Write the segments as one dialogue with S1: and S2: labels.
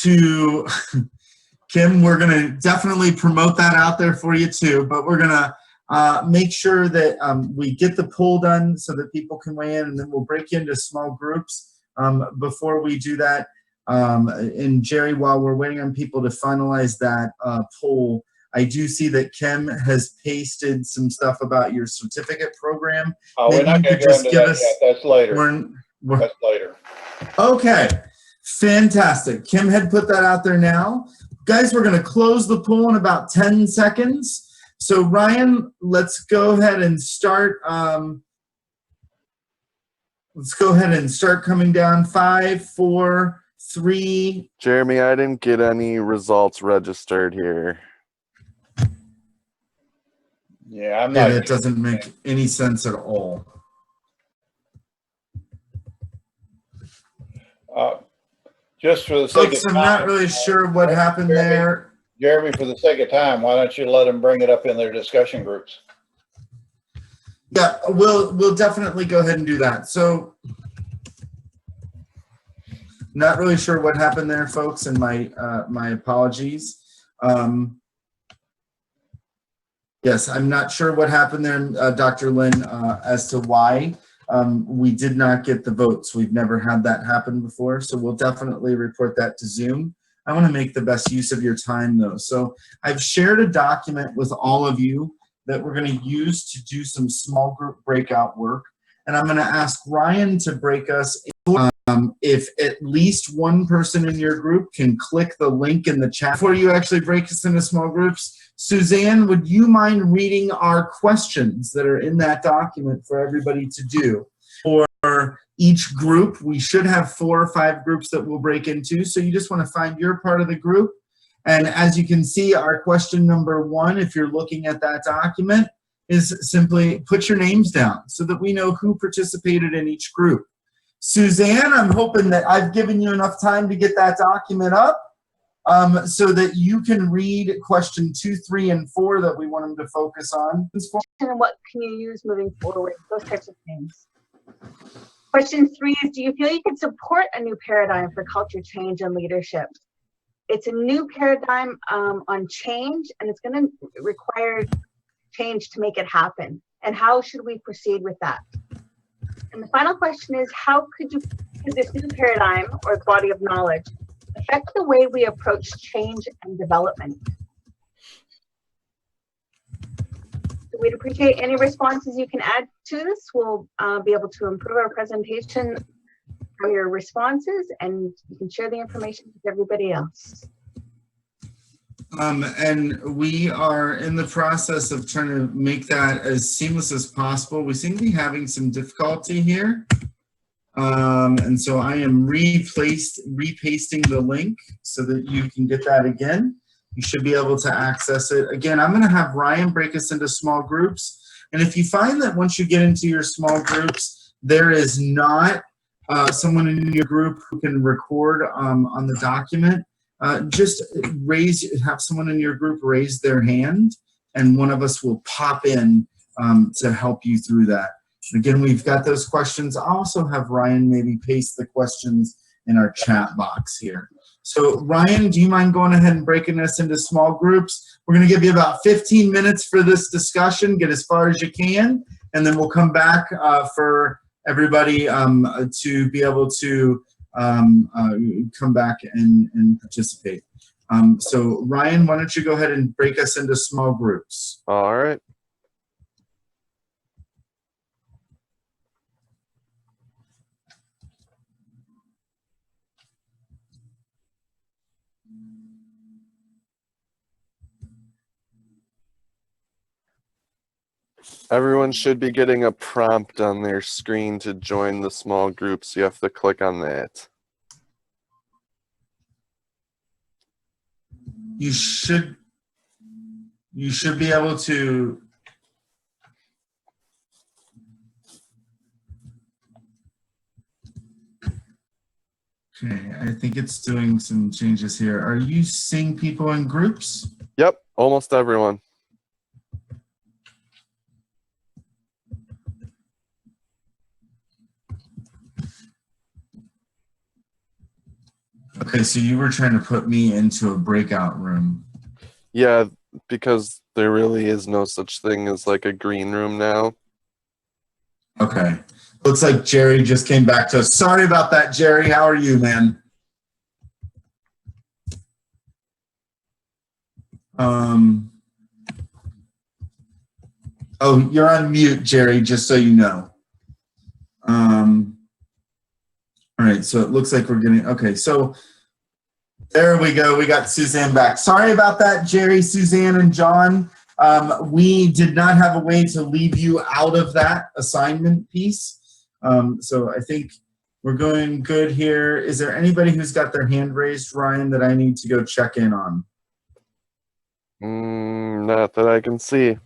S1: to Kim, we're going to definitely promote that out there for you too, but we're going to make sure that we get the poll done so that people can weigh in, and then we'll break you into small groups before we do that. And Jerry, while we're waiting on people to finalize that poll, I do see that Kim has pasted some stuff about your certificate program.
S2: Oh, we're not going to go into that yet. That's later. That's later.
S1: Okay, fantastic. Kim had put that out there now. Guys, we're going to close the poll in about 10 seconds. So Ryan, let's go ahead and start. Let's go ahead and start coming down. 5, 4, 3.
S3: Jeremy, I didn't get any results registered here.
S2: Yeah, I'm not.
S1: That doesn't make any sense at all.
S2: Just for the sake of time,
S1: I'm not really sure what happened there.
S2: Jeremy, for the sake of time, why don't you let them bring it up in their discussion groups?
S1: Yeah, we'll definitely go ahead and do that. So, not really sure what happened there, folks, and my apologies. Yes, I'm not sure what happened there, Dr. Lynn, as to why we did not get the votes. We've never had that happen before, so we'll definitely report that to Zoom. I want to make the best use of your time, though. So I've shared a document with all of you that we're going to use to do some small group breakout work, and I'm going to ask Ryan to break us. If at least one person in your group can click the link in the chat before you actually break us into small groups. Suzanne, would you mind reading our questions that are in that document for everybody to do? For each group, we should have 4 or 5 groups that we'll break into. So you just want to find your part of the group. And as you can see, our question number 1, if you're looking at that document, is simply put your names down so that we know who participated in each group. Suzanne, I'm hoping that I've given you enough time to get that document up so that you can read question 2, 3, and 4 that we want them to focus on.
S4: And what can you use moving forward? Those types of things. Question 3 is, do you feel you can support a new paradigm for culture change and leadership? It's a new paradigm on change, and it's going to require change to make it happen. And how should we proceed with that? And the final question is, how could this new paradigm or body of knowledge affect the way we approach change and development? So we'd appreciate any responses you can add to this. We'll be able to improve our presentation from your responses, and you can share the information with everybody else.
S1: And we are in the process of trying to make that as seamless as possible. We seem to be having some difficulty here. And so I am repasting the link so that you can get that again. You should be able to access it. Again, I'm going to have Ryan break us into small groups. And if you find that once you get into your small groups, there is not someone in your group who can record on the document, just have someone in your group raise their hand, and one of us will pop in to help you through that. Again, we've got those questions. I'll also have Ryan maybe paste the questions in our chat box here. So Ryan, do you mind going ahead and breaking us into small groups? We're going to give you about 15 minutes for this discussion. Get as far as you can, and then we'll come back for everybody to be able to come back and participate. So Ryan, why don't you go ahead and break us into small groups?
S3: All right. Everyone should be getting a prompt on their screen to join the small groups. You have to click on that.
S1: You should be able to. Okay, I think it's doing some changes here. Are you seeing people in groups?
S3: Yep, almost everyone.
S1: Okay, so you were trying to put me into a breakout room.
S3: Yeah, because there really is no such thing as like a green room now.
S1: Okay. Looks like Jerry just came back to us. Sorry about that, Jerry. How are you, man? Oh, you're on mute, Jerry, just so you know. All right, so it looks like we're getting, okay, so there we go. We got Suzanne back. Sorry about that, Jerry, Suzanne, and John. We did not have a way to leave you out of that assignment piece. So I think we're going good here. Is there anybody who's got their hand raised, Ryan, that I need to go check in on?
S3: Not that I can see.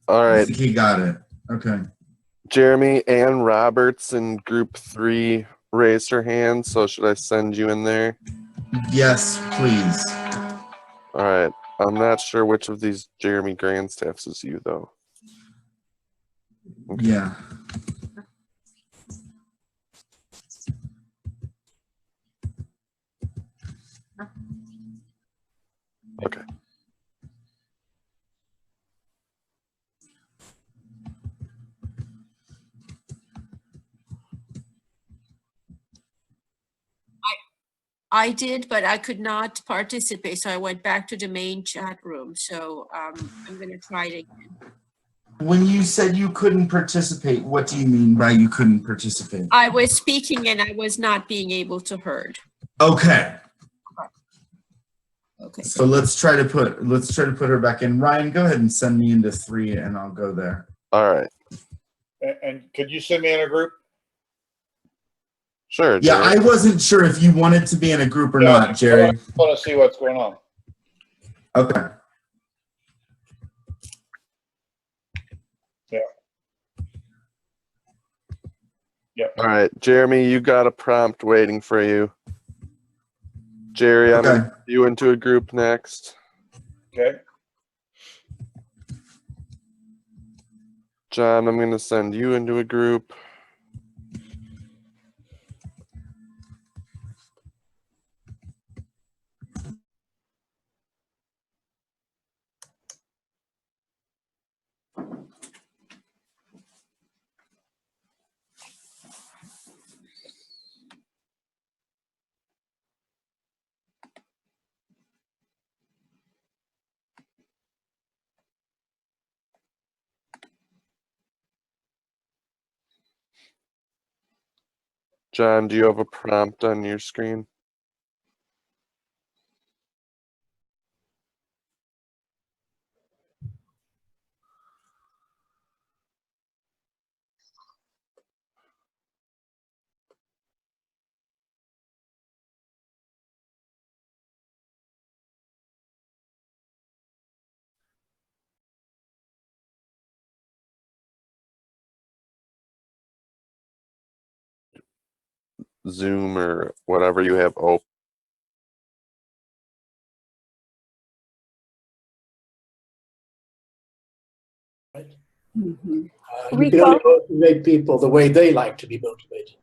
S3: All
S1: I
S3: right,
S1: think he got it. Okay.
S3: Jeremy and Roberts in group 3 raised her hand, so should I send you in there?
S1: Yes, please.
S3: All right, I'm not sure which of these Jeremy Grandstaffs is you, though. Okay.
S1: Yeah.
S3: Okay.
S5: I did, but I could not participate, so I went back to the main chat room. So I'm going to try it again.
S1: When you said you couldn't participate, what do you mean by you couldn't participate?
S5: I was speaking and I was not being able to heard.
S1: Okay.
S5: Okay.
S1: So let's try to put her back in. Ryan, go ahead and send me into 3 and I'll go there.
S3: All right.
S2: And could you send me in a group?
S3: Sure,
S1: Yeah,
S3: Jerry.
S1: I wasn't sure if you wanted to be in a group or not, Jerry.
S2: I want to see what's going on.
S1: Okay.
S2: Yeah. Yep.
S3: All right, Jeremy, you got a prompt waiting for you. Jerry, I'm going to put you into a group next.
S2: Okay.
S3: John, I'm going to send you into a group. John, do you have a prompt on your screen? Zoom or whatever you have open.
S6: You can only motivate people the way they like to be motivated.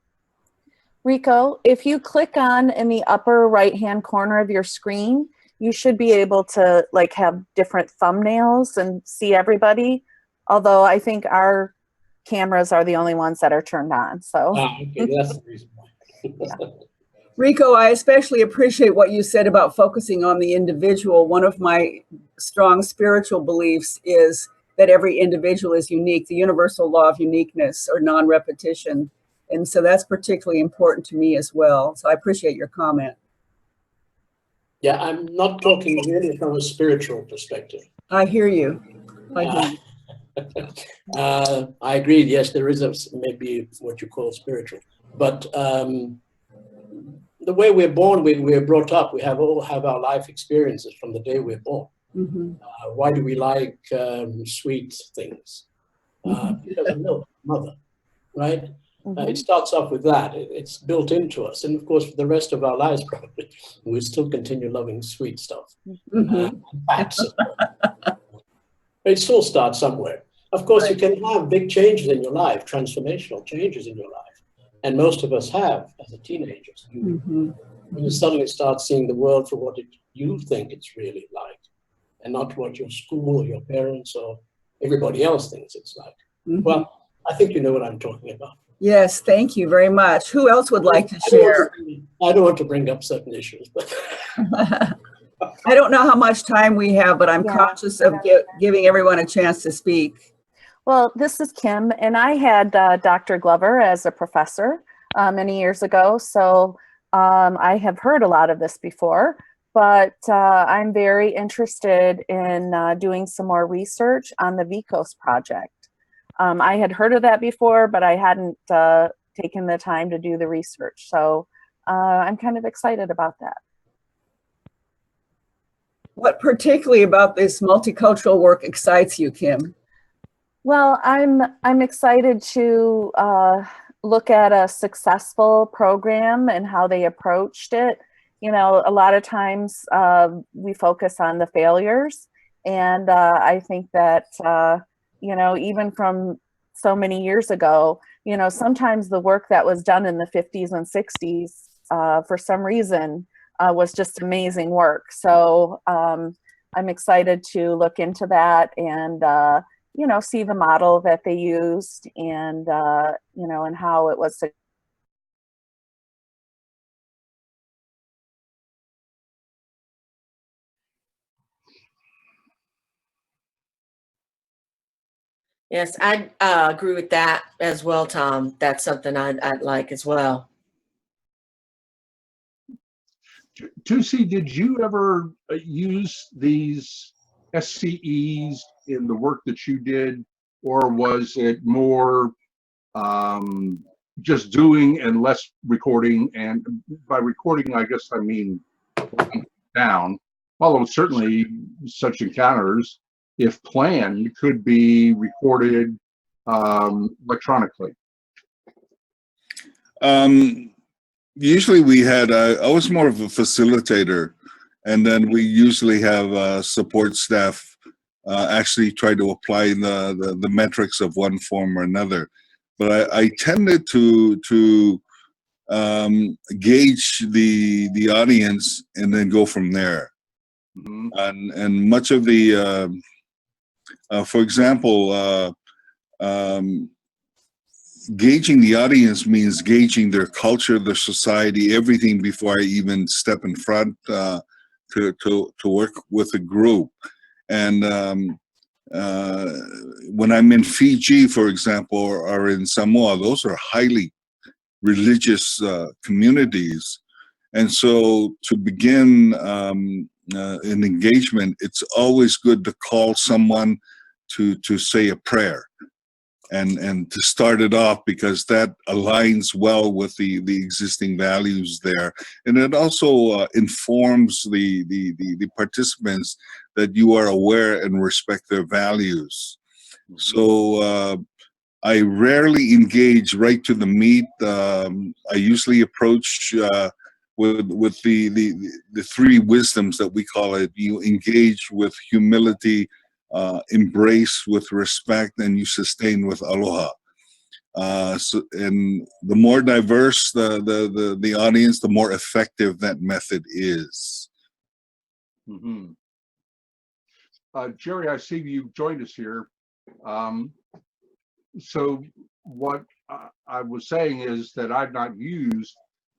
S7: Rico, if you click on in the upper right-hand corner of your screen, you should be able to like have different thumbnails and see everybody. Although I think our cameras are the only ones that are turned on. So
S6: Okay, that's the reason why.
S8: Rico, I especially appreciate what you said about focusing on the individual. One of my strong spiritual beliefs is that every individual is unique, the universal law of uniqueness or non-repetition. And so that's particularly important to me as well. So I appreciate your comment.
S6: Yeah, I'm not talking really from a spiritual perspective.
S8: I hear you. I hear you.
S6: I agree. Yes, there is maybe what you call spiritual, but the way we're born, we're brought up. We all have our life experiences from the day we're born.
S8: Mm-hmm.
S6: Why do we like sweet things? It doesn't know mother, right?
S7: Mhm.
S6: It starts off with that. It's built into us. And of course, for the rest of our lives, probably, we still continue loving sweet stuff.
S8: Mhm.
S6: Facts. It still starts somewhere. Of course, you can have big changes in your life, transformational changes in your life. And most of us have as a teenagers.
S8: Mhm.
S6: When you suddenly start seeing the world for what you think it's really like, and not what your school or your parents or everybody else thinks it's like.
S8: Mhm.
S6: Well, I think you know what I'm talking about.
S8: Yes, thank you very much. Who else would like to
S6: I don't want
S8: share?
S6: I don't want to bring up certain issues, but
S8: I don't know how much time we have, but I'm
S7: Yeah.
S8: conscious of giving everyone a chance to speak.
S7: Well, this is Kim, and I had Dr. Glover as a professor many years ago, so I have heard a lot of this before, but I'm very interested in doing some more research on the VCOS project. I had heard of that before, but I hadn't taken the time to do the research, so I'm kind of excited about that.
S8: What particularly about this multicultural work excites you, Kim?
S7: Well, I'm excited to look at a successful program and how they approached it. You know, a lot of times we focus on the failures, and I think that you know, even from so many years ago, you know, sometimes the work that was done in the 50s and 60s for some reason was just amazing work. So I'm excited to look into that and you know, see the model that they used and, you know, and how it was.
S9: Yes, I agree with that as well, Tom. That's something I'd like as well.
S10: Tusi, did you ever use these SCEs in the work that you did, or was it more just doing and less recording? And by recording, I guess I mean down, although certainly such encounters, if planned, could be recorded electronically.
S11: Usually we had, I was more of a facilitator, and then we usually have support staff actually try to apply the metrics of one form or another. But I tended to gauge the audience and then go from there.
S10: Mm-hmm.
S11: And much of the, for example, gauging the audience means gauging their culture, their society, everything before I even step in front to work with a group. And when I'm in Fiji, for example, or in Samoa, those are highly religious communities. And so to begin an engagement, it's always good to call someone to say a prayer. And to start it off, because that aligns well with the existing values there, and it also informs the participants that you are aware and respect their values. So I rarely engage right to the meat. I usually approach with the three wisdoms that we call it. You engage with humility, embrace with respect, and you sustain with aloha. So, and the more diverse the audience, the more effective that method is.
S10: Mm-hmm. Jerry, I see you joined us here. So what I was saying is that I've not used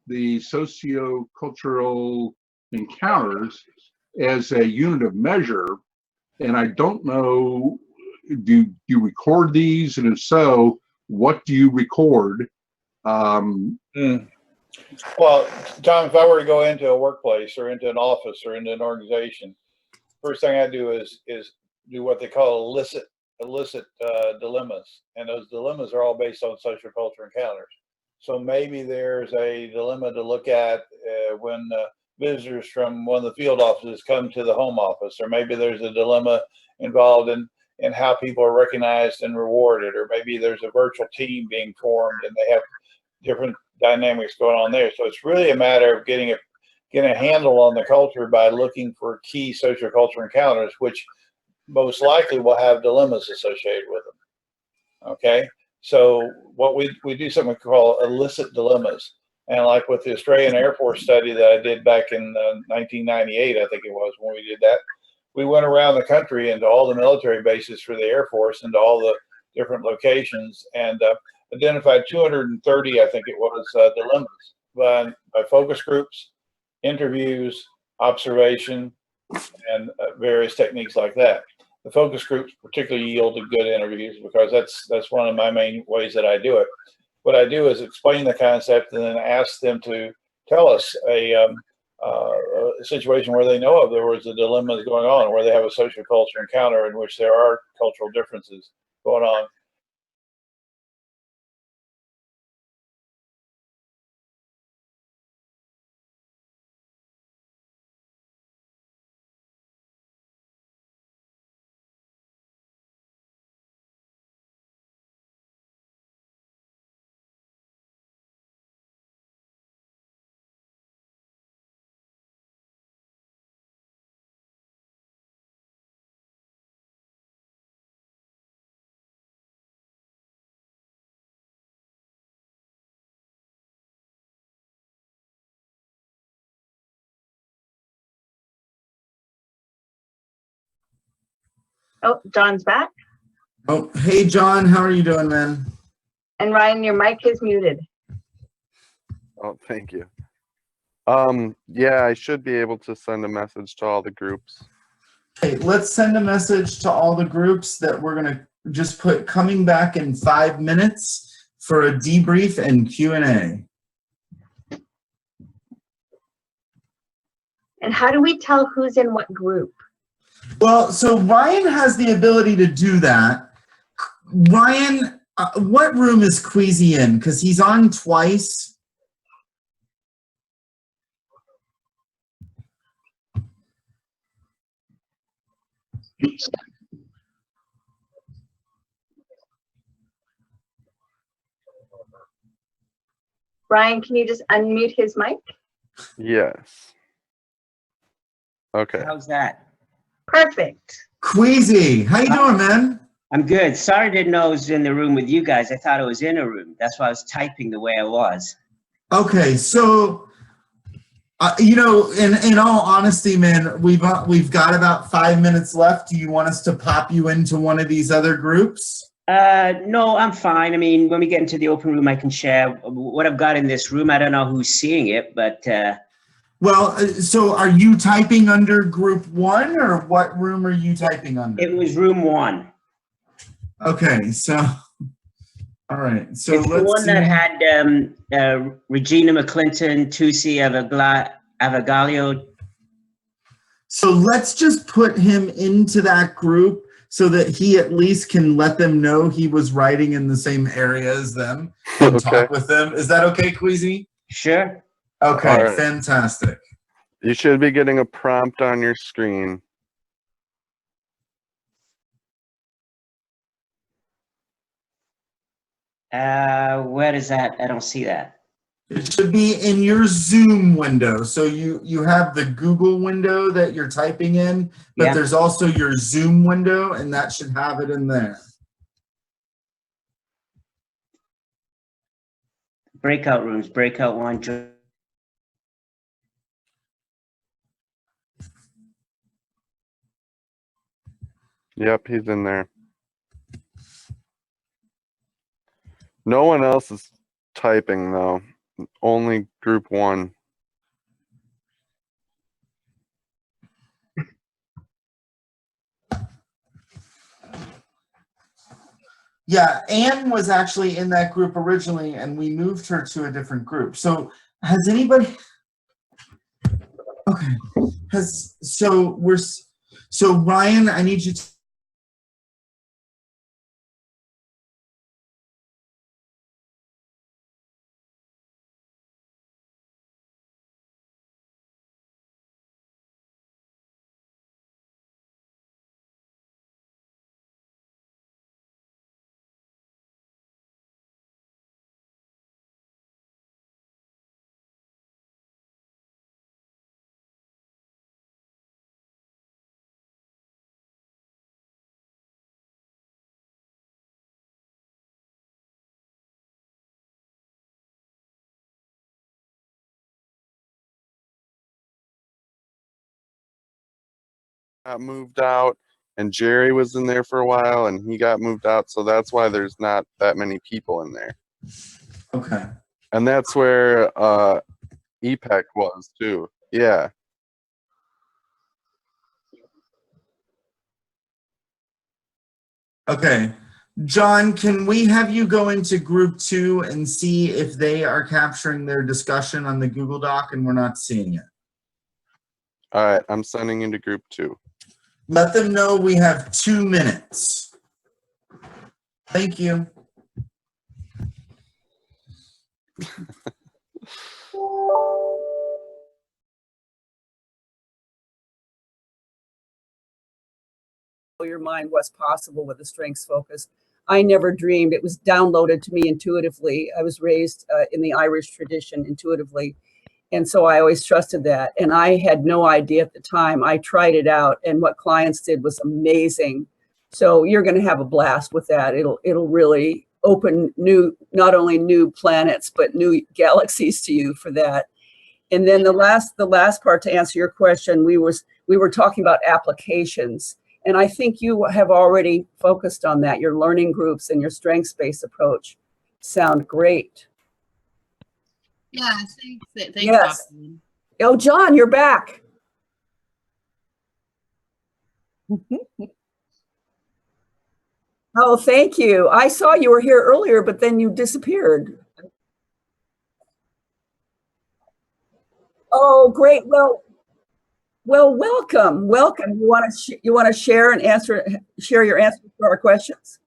S10: the socio-cultural encounters as a unit of measure, and I don't know, do you record these, and if so, what do you record?
S2: Well, Tom, if I were to go into a workplace or into an office or into an organization, first thing I do is do what they call illicit dilemmas, and those dilemmas are all based on social culture encounters. So maybe there's a dilemma to look at when visitors from one of the field offices come to the home office, or maybe there's a dilemma involved in in how people are recognized and rewarded, or maybe there's a virtual team being formed and they have different dynamics going on there. So it's really a matter of getting a handle on the culture by looking for key sociocultural encounters, which most likely will have dilemmas associated with them. Okay, so what we do something we call illicit dilemmas. And like with the Australian Air Force study that I did back in 1998, I think it was when we did that, we went around the country into all the military bases for the Air Force and to all the different locations and identified 230, I think it was, dilemmas by focus groups, interviews, observation, and various techniques like that. The focus groups particularly yielded good interviews because that's one of my main ways that I do it. What I do is explain the concept and then ask them to tell us a situation where they know of there was a dilemma going on, where they have a social culture encounter in which there are cultural differences going on.
S4: Oh, John's back.
S1: Oh, hey, John, how are you doing, man?
S4: And Ryan, your mic is muted.
S3: Oh, thank you. Yeah, I should be able to send a message to all the groups.
S1: Hey, let's send a message to all the groups that we're gonna just put coming back in 5 minutes for a debrief and Q&A.
S4: And how do we tell who's in what group?
S1: Well, so Ryan has the ability to do that. Ryan, what room is Queasy in? Because he's on twice.
S4: Ryan, can you just unmute his mic?
S3: Yes. Okay.
S12: How's that?
S4: Perfect.
S1: Queasy, how you doing, man?
S12: I'm good. Sorry, I didn't know I was in the room with you guys. I thought I was in a room. That's why I was typing the way I was.
S1: Okay, so you know, in all honesty, man, we've got about 5 minutes left. Do you want us to pop you into one of these other groups?
S12: No, I'm fine. I mean, when we get into the open room, I can share what I've got in this room. I don't know who's seeing it, but
S1: well, so are you typing under group 1, or what room are you typing under?
S12: it was room 1.
S1: Okay, so all right, so
S12: It's the
S1: let's
S12: one
S1: see.
S12: that had Regina McClinton, Tusi Avagalio.
S1: So let's just put him into that group so that he at least can let them know he was writing in the same area as them and talk with them. Is that okay, Queasy?
S12: Sure.
S1: Okay,
S3: All right.
S1: fantastic.
S3: You should be getting a prompt on your screen.
S12: Where is that? I don't see that.
S1: It should be in your Zoom window. So you have the Google window that you're typing in, but
S12: Yeah.
S1: there's also your Zoom window, and that should have it in there.
S12: Breakout rooms, breakout 1.
S3: Yep, he's in there. No one else is typing though. Only group 1.
S1: Yeah, Anne was actually in that group originally, and we moved her to a different group. So has anybody? Okay. So Ryan, I need you to
S3: got moved out, and Jerry was in there for a while, and he got moved out. So that's why there's not that many people in there.
S1: Okay.
S3: And that's where EPEC was too. Yeah.
S1: Okay. John, can we have you go into group 2 and see if they are capturing their discussion on the Google Doc and we're not seeing it?
S3: All right, I'm sending into group 2.
S1: Let them know we have 2 minutes. Thank you.
S8: Your mind what's possible with a strengths focus. I never dreamed. It was downloaded to me intuitively. I was raised in the Irish tradition intuitively. And so I always trusted that. And I had no idea at the time. I tried it out, and what clients did was amazing. So you're going to have a blast with that. It'll really open not only new planets, but new galaxies to you for that. And then the last part, to answer your question, we were talking about applications. And I think you have already focused on that. Your learning groups and your strengths-based approach sound great.
S13: Yeah, thanks.
S8: Yes.
S13: Dr.
S8: Oh, John, you're back. Oh, thank you. I saw you were here earlier, but then you disappeared. Oh, great. Well, welcome. You want to share your answers to our questions?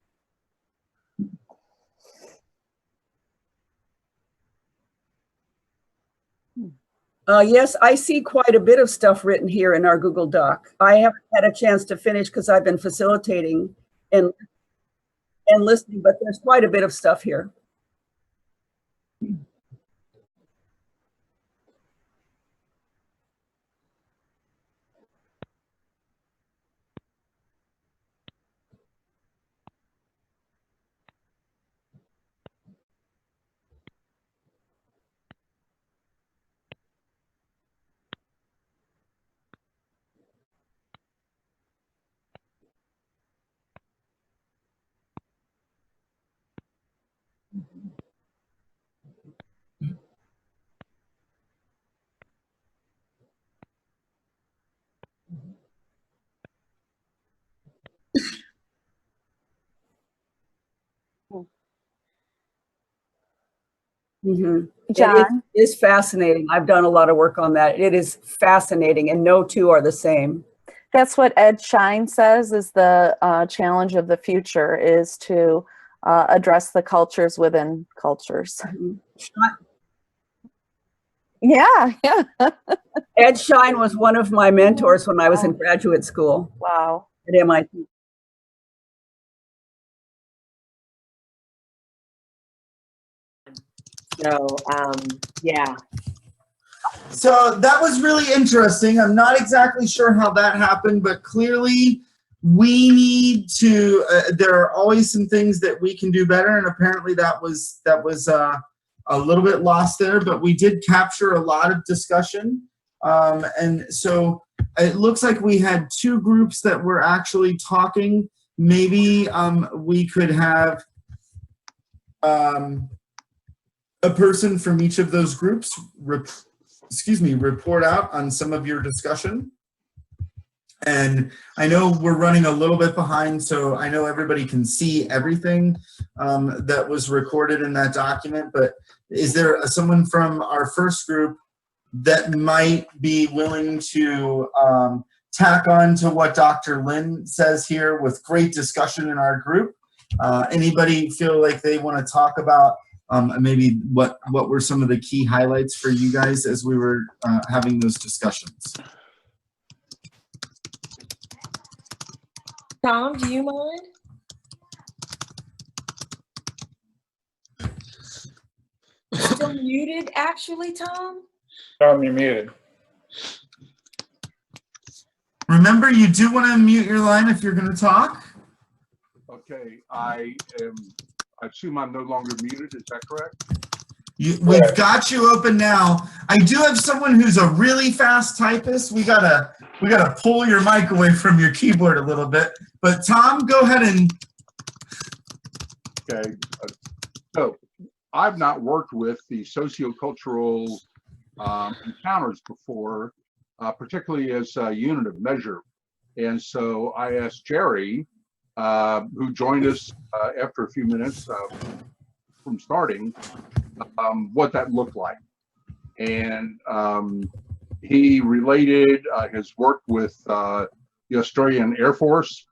S8: Yes, I see quite a bit of stuff written here in our Google Doc. I haven't had a chance to finish because I've been facilitating and listening, but there's quite a bit of stuff here. Mm-hmm.
S7: John?
S8: It is fascinating. I've done a lot of work on that. It is fascinating, and no two are the same.
S7: That's what Ed Schein says is the challenge of the future is to address the cultures within cultures. Yeah.
S8: Ed Schein was one of my mentors when I was in graduate school.
S7: Wow.
S8: At MIT.
S9: So, yeah.
S1: So that was really interesting. I'm not exactly sure how that happened, but clearly we need to, there are always some things that we can do better. And apparently that was a little bit lost there, but we did capture a lot of discussion. And so it looks like we had 2 groups that were actually talking. Maybe we could have a person from each of those groups report out on some of your discussion. And I know we're running a little bit behind, so I know everybody can see everything that was recorded in that document, but is there someone from our first group that might be willing to tack on to what Dr. Lin says here with great discussion in our group? Anybody feel like they want to talk about maybe what were some of the key highlights for you guys as we were having those discussions?
S9: Tom, do you mind? Still muted, actually, Tom?
S2: Tom, you're muted.
S1: Remember, you do want to mute your line if you're going to talk.
S10: Okay, I assume I'm no longer muted, is that correct?
S1: We've got you open now. I do have someone who's a really fast typist. We gotta pull your mic away from your keyboard a little bit. But Tom, go ahead and.
S10: Okay. So I've not worked with the sociocultural encounters before, particularly as a unit of measure. And so I asked Jerry, who joined us after a few minutes from starting, what that looked like. And he related his work with the Australian Air Force,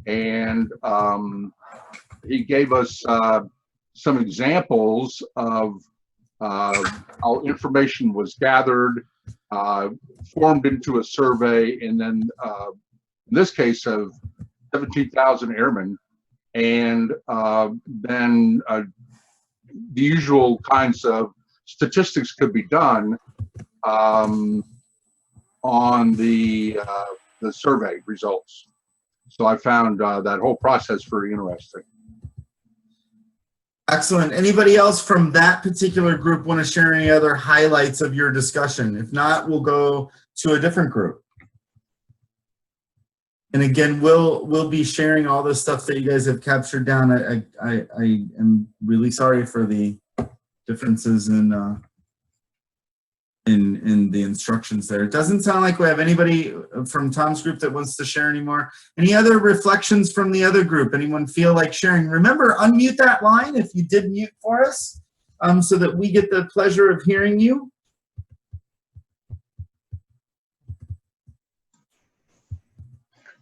S10: and he gave us some examples of how information was gathered, formed into a survey, and then in this case of 17,000 airmen, and then the usual kinds of statistics could be done on the survey results. So I found that whole process very interesting.
S1: Excellent. Anybody else from that particular group want to share any other highlights of your discussion? If not, we'll go to a different group. And again, we'll be sharing all the stuff that you guys have captured down. I am really sorry for the differences in the instructions there. It doesn't sound like we have anybody from Tom's group that wants to share anymore. Any other reflections from the other group? Anyone feel like sharing? Remember, unmute that line if you did mute for us, so that we get the pleasure of hearing you.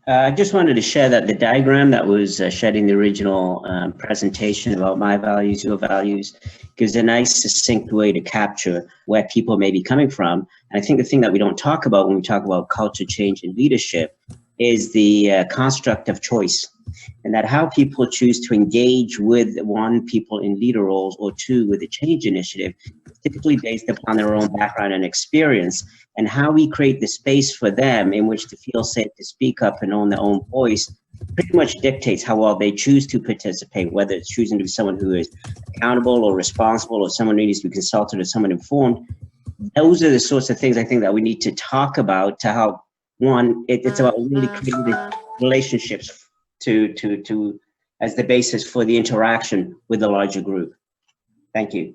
S12: I just wanted to share that the diagram that was shared in the original presentation about my values, your values, gives a nice succinct way to capture where people may be coming from. And I think the thing that we don't talk about when we talk about culture change and leadership is the construct of choice, and that how people choose to engage with, one, people in leader roles, or two, with a change initiative, typically based upon their own background and experience, and how we create the space for them in which to feel safe to speak up and own their own voice pretty much dictates how well they choose to participate, whether it's choosing to be someone who is accountable or responsible, or someone who needs to be consulted, or someone informed. Those are the sorts of things I think that we need to talk about to help, one, it's about really creating the relationships to as the basis for the interaction with the larger group. Thank you.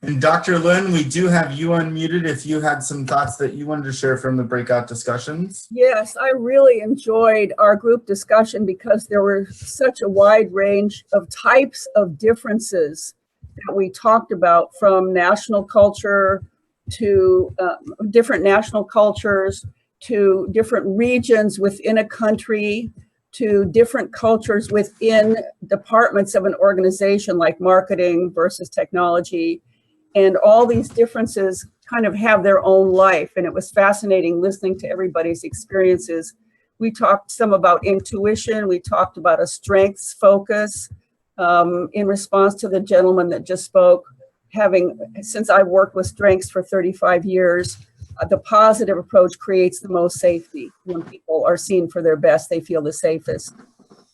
S1: And Dr. Lynn, we do have you unmuted if you had some thoughts that you wanted to share from the breakout discussions.
S8: Yes, I really enjoyed our group discussion because there were such a wide range of types of differences that we talked about, from national culture to different national cultures, to different regions within a country, to different cultures within departments of an organization like marketing versus technology. And all these differences kind of have their own life. And it was fascinating listening to everybody's experiences. We talked some about intuition. We talked about a strengths focus in response to the gentleman that just spoke. Since I've worked with strengths for 35 years, the positive approach creates the most safety. When people are seen for their best, they feel the safest.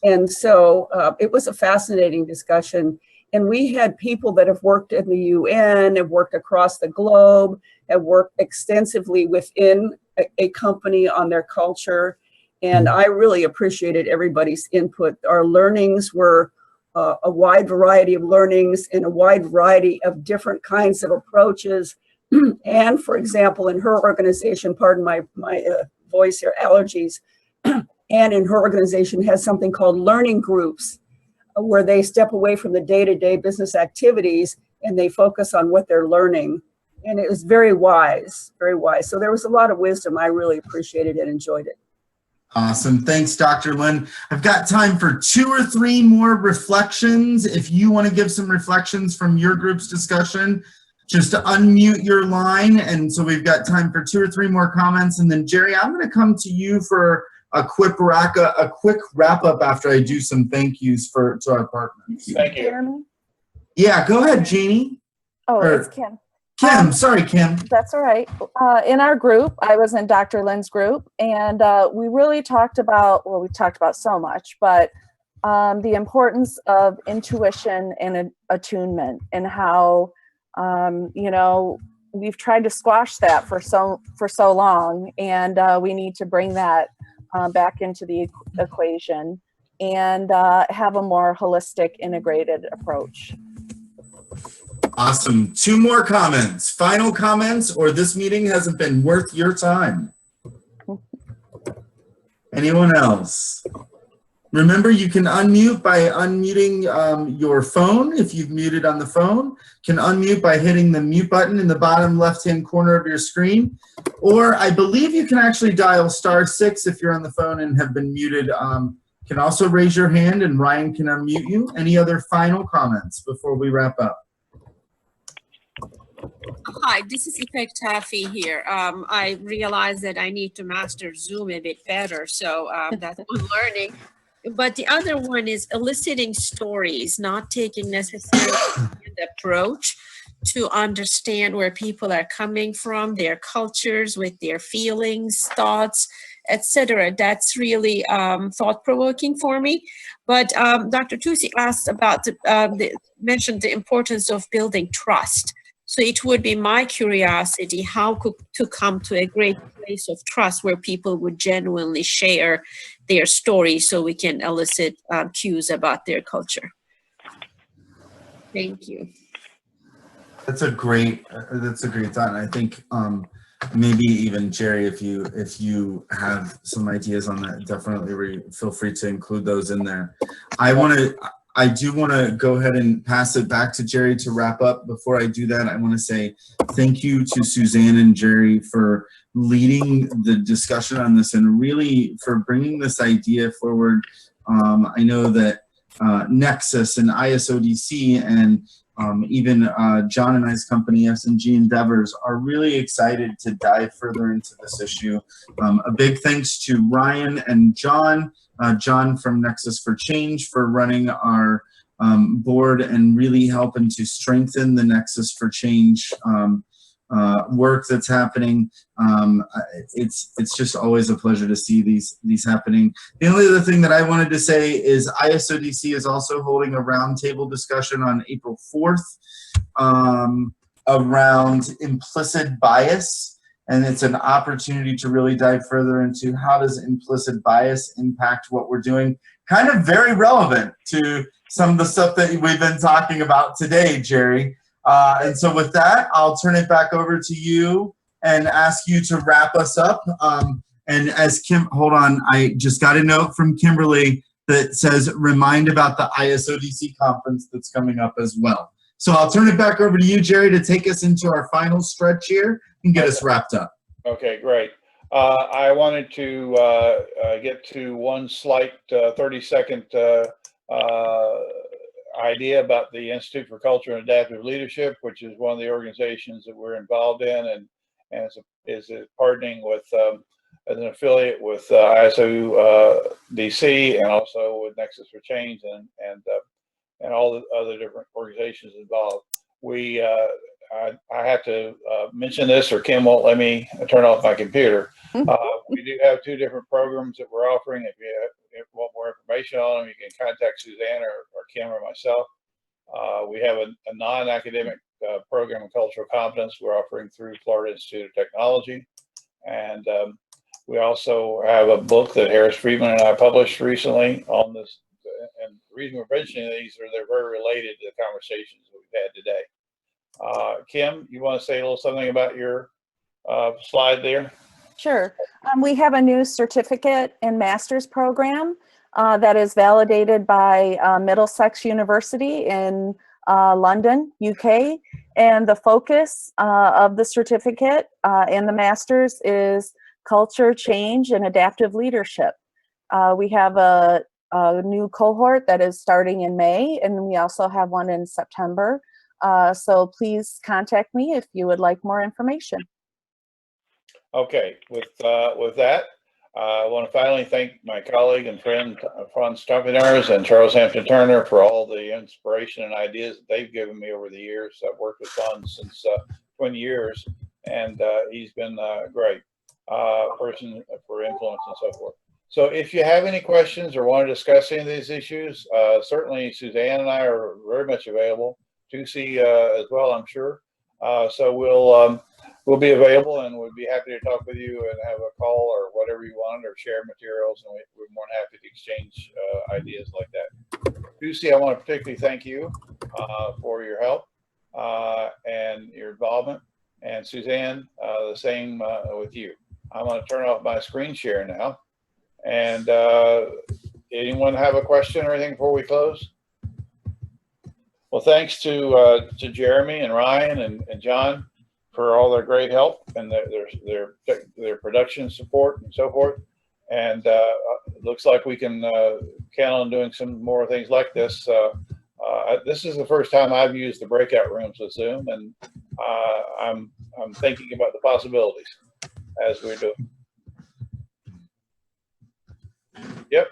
S8: And so it was a fascinating discussion. And we had people that have worked in the UN, have worked across the globe, have worked extensively within a company on their culture. And I really appreciated everybody's input. Our learnings were a wide variety of learnings in a wide variety of different kinds of approaches. And for example, in her organization, pardon my voice here, allergies, and in her organization has something called learning groups, where they step away from the day-to-day business activities and they focus on what they're learning. And it was very wise, very wise. So there was a lot of wisdom. I really appreciated it and enjoyed it.
S1: Awesome. Thanks, Dr. Lynn. I've got time for 2 or 3 more reflections. If you want to give some reflections from your group's discussion, just to unmute your line. And so we've got time for 2 or 3 more comments. And then Jerry, I'm going to come to you for a quick wrap up after I do some thank yous to our partners.
S2: Thank you.
S7: Jeremy?
S1: Yeah, go ahead, Jeannie.
S7: Oh, it's Kim.
S1: Kim, sorry, Kim.
S7: That's all right. In our group, I was in Dr. Lynn's group, and we really talked about, well, we talked about so much, but the importance of intuition and attunement, and how, you know, we've tried to squash that for so long, and we need to bring that back into the equation and have a more holistic, integrated approach.
S1: Awesome. 2 more comments. Final comments, or this meeting hasn't been worth your time. Anyone else? Remember, you can unmute by unmuting your phone. If you've muted on the phone, can unmute by hitting the mute button in the bottom left-hand corner of your screen. Or I believe you can actually dial *6 if you're on the phone and have been muted. Can also raise your hand and Ryan can unmute you. Any other final comments before we wrap up?
S5: Hi, this is Ipek Tafi here. I realize that I need to master Zoom a bit better, so that's one learning. But the other one is eliciting stories, not taking necessarily the approach to understand where people are coming from, their cultures, with their feelings, thoughts, etc. That's really thought-provoking for me. But Dr. Tusi asked about mentioned the importance of building trust. So it would be my curiosity how to come to a great place of trust where people would genuinely share their story, so we can elicit cues about their culture. Thank you.
S1: That's a great thought. And I think maybe even Jerry, if you have some ideas on that, definitely feel free to include those in there. I do want to go ahead and pass it back to Jerry to wrap up. Before I do that, I want to say thank you to Suzanne and Jerry for leading the discussion on this and really for bringing this idea forward. I know that NEXUS and ISODC and even John and I's company, S&G Endeavors, are really excited to dive further into this issue. A big thanks to Ryan and John. John from NEXUS for Change for running our board and really helping to strengthen the NEXUS for Change work that's happening. It's just always a pleasure to see these happening. The only other thing that I wanted to say is ISODC is also holding a roundtable discussion on April 4th around implicit bias. And it's an opportunity to really dive further into how does implicit bias impact what we're doing. Kind of very relevant to some of the stuff that we've been talking about today, Jerry. And so with that, I'll turn it back over to you and ask you to wrap us up. And as hold on, I just got a note from Kimberly that says remind about the ISODC conference that's coming up as well. So I'll turn it back over to you, Jerry, to take us into our final stretch here and get us wrapped up.
S2: Okay, great. I wanted to get to one slight 30-second idea about the Institute for Culture and Adaptive Leadership, which is one of the organizations that we're involved in, and is partnering with as an affiliate with ISO DC and also with NEXUS for Change and all the other different organizations involved. I have to mention this, or Kim won't let me turn off my computer. We do have 2 different programs that we're offering. If you want more information on them, you can contact Suzanne or Kim or myself. We have a non-academic program in cultural competence we're offering through Florida Institute of Technology. And we also have a book that Harris Friedman and I published recently on this. And the reason we're mentioning these are they're very related to the conversations that we've had today. Kim, you want to say a little something about your slide there?
S7: Sure. We have a new certificate and master's program that is validated by Middlesex University in London, UK. And the focus of the certificate and the master's is culture change and adaptive leadership. We have a new cohort that is starting in May, and we also have one in September. So please contact me if you would like more information.
S2: Okay, with that, I want to finally thank my colleague and friend Franz Stumpiners and Charles Hampton Turner for all the inspiration and ideas that they've given me over the years. I've worked with Franz since 20 years, and he's been a great person for influence and so forth. So if you have any questions or want to discuss any of these issues, certainly Suzanne and I are very much available. Tusi as well, I'm sure. So we'll be available, and we'd be happy to talk with you and have a call or whatever you want, or share materials, and we're more than happy to exchange ideas like that. Tusi, I want to particularly thank you for your help and your involvement, and Suzanne, the same with you. I'm going to turn off my screen share now. And anyone have a question or anything before we close? Well, thanks to Jeremy and Ryan and John for all their great help and their production support and so forth. And it looks like we can count on doing some more things like this. This is the first time I've used the breakout rooms with Zoom, and I'm thinking about the possibilities as we're doing. Yep.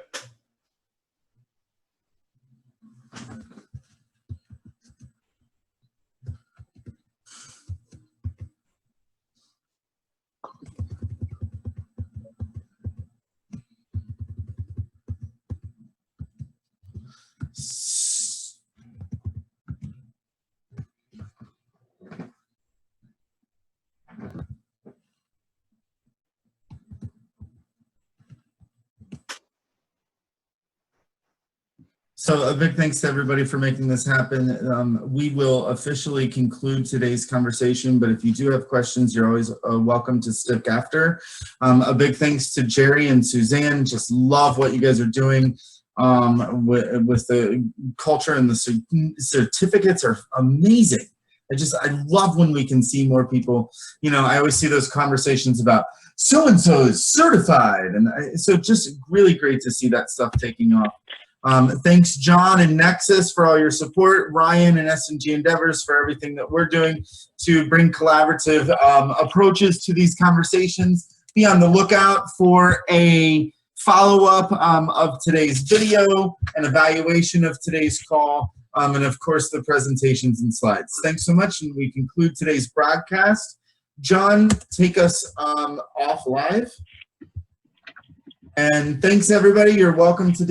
S1: So a big thanks to everybody for making this happen. We will officially conclude today's conversation, but if you do have questions, you're always welcome to stick after. A big thanks to Jerry and Suzanne. Just love what you guys are doing with the culture, and the certificates are amazing. I love when we can see more people. You know, I always see those conversations about so-and-so is certified. And so just really great to see that stuff taking off. Thanks, John and NEXUS, for all your support. Ryan and S&G Endeavors for everything that we're doing to bring collaborative approaches to these conversations. Be on the lookout for a follow-up of today's video, an evaluation of today's call, and of course the presentations and slides. Thanks so much, and we conclude today's broadcast. John, take us off live. And thanks, everybody. You're welcome to